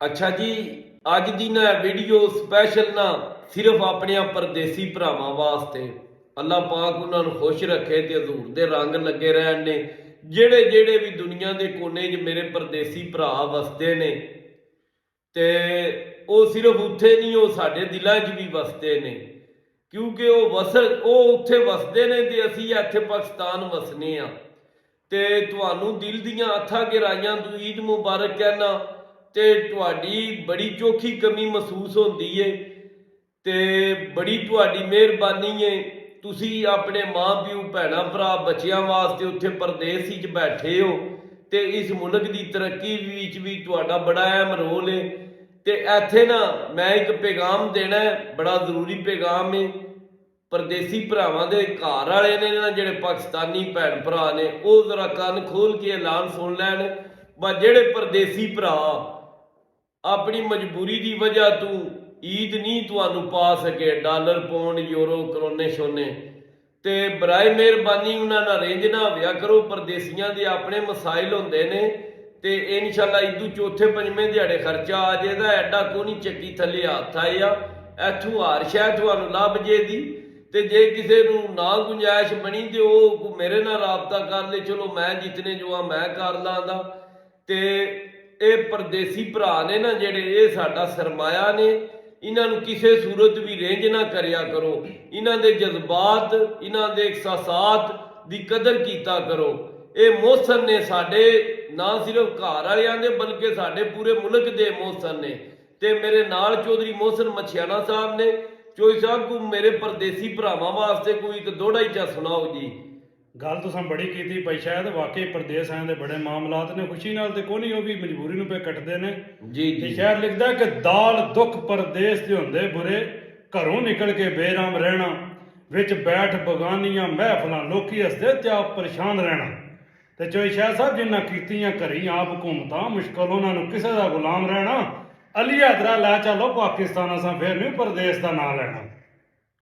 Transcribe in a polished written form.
अच्छा जी, ਅੱਜ ਦੀ ਨਾ ਵੀਡੀਓ ਸਪੈਸ਼ਲ ਨਾ ਸਿਰਫ ਆਪਣੇ ਪਰਦੇਸੀ ਭਰਾਵਾਂ ਵਾਸਤੇ। ਅੱਲਾ ਪਾਕ ਉਹਨਾਂ ਨੂੰ ਖੁਸ਼ ਰੱਖੇ ਤੇ ਹਜ਼ੂਰ ਦੇ ਰੰਗ ਲੱਗੇ ਰਹਿਣ ਨੇ। ਜਿਹੜੇ ਵੀ ਦੁਨੀਆ ਦੇ ਕੋਨੇ 'ਚ ਮੇਰੇ ਪਰਦੇਸੀ ਭਰਾ ਵਸਦੇ ਨੇ ਤੇ ਉਹ ਸਿਰਫ ਉੱਥੇ ਨਹੀਂ, ਉਹ ਸਾਡੇ ਦਿਲਾਂ 'ਚ ਵੀ ਵਸਦੇ ਨੇ, ਕਿਉਂਕਿ ਉਹ ਉੱਥੇ ਵਸਦੇ ਨੇ ਤੇ ਅਸੀਂ ਇੱਥੇ ਪਾਕਿਸਤਾਨ ਵਸਨੇ ਆ। ਤੇ ਤੁਹਾਨੂੰ ਦਿਲ ਦੀਆਂ ਅੱਖਾਂ ਗਹਿਰਾਈਆਂ ਤੋਂ ਈਦ ਮੁਬਾਰਕ ਕਹਿਣਾ ਤੇ ਤੁਹਾਡੀ ਬੜੀ ਚੋਖੀ ਕਮੀ ਮਹਿਸੂਸ ਹੁੰਦੀ ਏ ਤੇ ਬੜੀ ਤੁਹਾਡੀ ਮਿਹਰਬਾਨੀ ਏ। ਤੁਸੀਂ ਆਪਣੇ ਮਾਂ ਪਿਓ ਭੈਣਾਂ ਭਰਾ ਬੱਚਿਆਂ ਵਾਸਤੇ ਉੱਥੇ ਪਰਦੇਸ ਵਿੱਚ ਬੈਠੇ ਹੋ ਤੇ ਇਸ ਮੁਲਕ ਦੀ ਤਰੱਕੀ ਵਿੱਚ ਵੀ ਤੁਹਾਡਾ ਬੜਾ ਅਹਿਮ ਰੋਲ ਏ। ਤੇ ਇੱਥੇ ਨਾ ਮੈਂ ਇੱਕ ਪੈਗਾਮ ਦੇਣਾ ਹੈ, ਬੜਾ ਜ਼ਰੂਰੀ ਪੈਗਾਮ ਏ। ਪਰਦੇਸੀ ਭਰਾਵਾਂ ਦੇ ਘਰ ਵਾਲੇ ਨੇ ਨਾ, ਜਿਹੜੇ ਪਾਕਿਸਤਾਨੀ ਭੈਣ ਭਰਾ ਨੇ, ਉਹ ਜ਼ਰਾ ਕੰਨ ਖੋਲ ਕੇ ਐਲਾਨ ਸੁਣ ਲੈਣ। ਬਸ ਜਿਹੜੇ ਪਰਦੇਸੀ ਭਰਾ ਆਪਣੀ ਮਜਬੂਰੀ ਦੀ ਵਜ੍ਹਾ ਤੋਂ ਈਦ ਨਹੀਂ ਤੁਹਾਨੂੰ ਪਾ ਸਕੇ, ਡਾਲਰ ਪੌਂਡ ਯੂਰੋ ਕਰੋਨੇ ਸ਼ੋਨੇ, ਤੇ ਬਰਾਏ ਮਿਹਰਬਾਨੀ ਉਹਨਾਂ ਨਾਲ ਰੇਂਜ ਨਾ ਹੋਇਆ ਕਰੋ। ਪਰਦੇਸੀਆਂ ਦੇ ਆਪਣੇ ਮਸਾਇਲ ਹੁੰਦੇ ਨੇ ਤੇ ਇਨਸ਼ਾਅੱਲਾ ਇਦੂ ਚੌਥੇ ਪੰਜਵੇਂ ਦਿਹਾੜੇ ਖਰਚਾ ਆ ਜਾਏਗਾ। ਐਡਾ ਕੋਨੀ ਚੱਕੀ ਥੱਲੇ ਹੱਥ ਆਇਆ, ਇੱਥੋਂ ਹਾਰ ਸ਼ਾਇਦ ਤੁਹਾਨੂੰ ਲੱਭ ਜੇ ਦੀ। ਤੇ ਜੇ ਕਿਸੇ ਨੂੰ ਨਾ ਗੁੰਜਾਇਸ਼ ਬਣੀ ਤੇ ਉਹ ਮੇਰੇ ਨਾਲ ਰਾਬਤਾ ਕਰ ਲੈ, ਚਲੋ ਮੈਂ ਜਿਤਨੇ ਜੋ ਆ ਮੈਂ ਕਰ ਲਾਂਗਾ। ਤੇ ਇਹ ਪਰਦੇਸੀ ਭਰਾ ਨੇ ਨਾ ਜਿਹੜੇ, ਇਹ ਸਾਡਾ ਸਰਮਾਇਆ ਨੇ। ਇਹਨਾਂ ਨੂੰ ਕਿਸੇ ਸੂਰਤ ਵੀ ਰੇਂਜ ਨਾ ਕਰਿਆ ਕਰੋ। ਇਹਨਾਂ ਦੇ ਜਜ਼ਬਾਤ, ਇਹਨਾਂ ਦੇ ਅਹਿਸਾਸਾਤ ਦੀ ਕਦਰ ਕੀਤਾ ਕਰੋ। ਇਹ ਮੋਹਸਨ ਨੇ ਸਾਡੇ, ਨਾ ਸਿਰਫ ਘਰ ਵਾਲਿਆਂ ਦੇ ਬਲਕਿ ਸਾਡੇ ਪੂਰੇ ਮੁਲਕ ਦੇ ਮੋਹਸਨ ਨੇ। ਤੇ ਮੇਰੇ ਨਾਲ ਚੌਧਰੀ ਮੋਹਸਨ ਮਛਿਆਣਾ ਸਾਹਿਬ ਨੇ। ਚੌਧਰੀ ਸਾਹਿਬ ਕੋ ਮੇਰੇ ਪਰਦੇਸੀ ਭਰਾਵਾਂ ਵਾਸਤੇ ਕੋਈ ਇੱਕ ਦੋੜਾ ਹੀ ਚਾ ਸੁਣਾਓ ਜੀ। ਗੱਲ ਤੁਸੀਂ ਬੜੀ ਕੀਤੀ ਪਈ, ਸ਼ਾਇਦ ਵਾਕਈ ਪਰਦੇਸ ਆਇਆਂ ਦੇ ਬੜੇ ਮਾਮਲਾਤ ਨੇ। ਖੁਸ਼ੀ ਨਾਲ ਤੇ ਕੋਈ ਨਹੀਂ, ਉਹ ਵੀ ਮਜਬੂਰੀ ਨੂੰ ਪੇ ਕੱਟਦੇ ਨੇ ਜੀ ਤੇ ਜੀ। ਸ਼ਾਇਰ ਲਿਖਦਾ ਕਿ ਦਾਲ ਦੁੱਖ ਪਰਦੇਸ ਦੇ ਹੁੰਦੇ ਬੁਰੇ, ਘਰੋਂ ਨਿਕਲ ਕੇ ਬੇਰਾਮ ਰਹਿਣਾ, ਵਿੱਚ ਬੈਠ ਬਗਾਨੀਆਂ ਮਹਿਫਲਾਂ ਲੋਕੀ ਹੱਸਦੇ ਤੇ ਆਪ ਪਰੇਸ਼ਾਨ ਰਹਿਣਾ। ਤੇ ਚੋਈ ਸ਼ਾਹ ਸਾਹਿਬ ਜਿੰਨਾ ਕੀਤੀਆਂ ਘਰੀ ਆਪ ਘੁੰਮਤਾ, ਮੁਸ਼ਕਲ ਉਹਨਾਂ ਨੂੰ ਕਿਸੇ ਦਾ ਗੁਲਾਮ ਰਹਿਣਾ। ਅਲੀ ਹਦਰਾ ਲੈ ਚਲੋ ਪਾਕਿਸਤਾਨ, ਅਸਾਂ ਫੇਰ ਨਹੀਂ ਪਰਦੇਸ ਦਾ ਨਾਂ ਲੈਣਾ।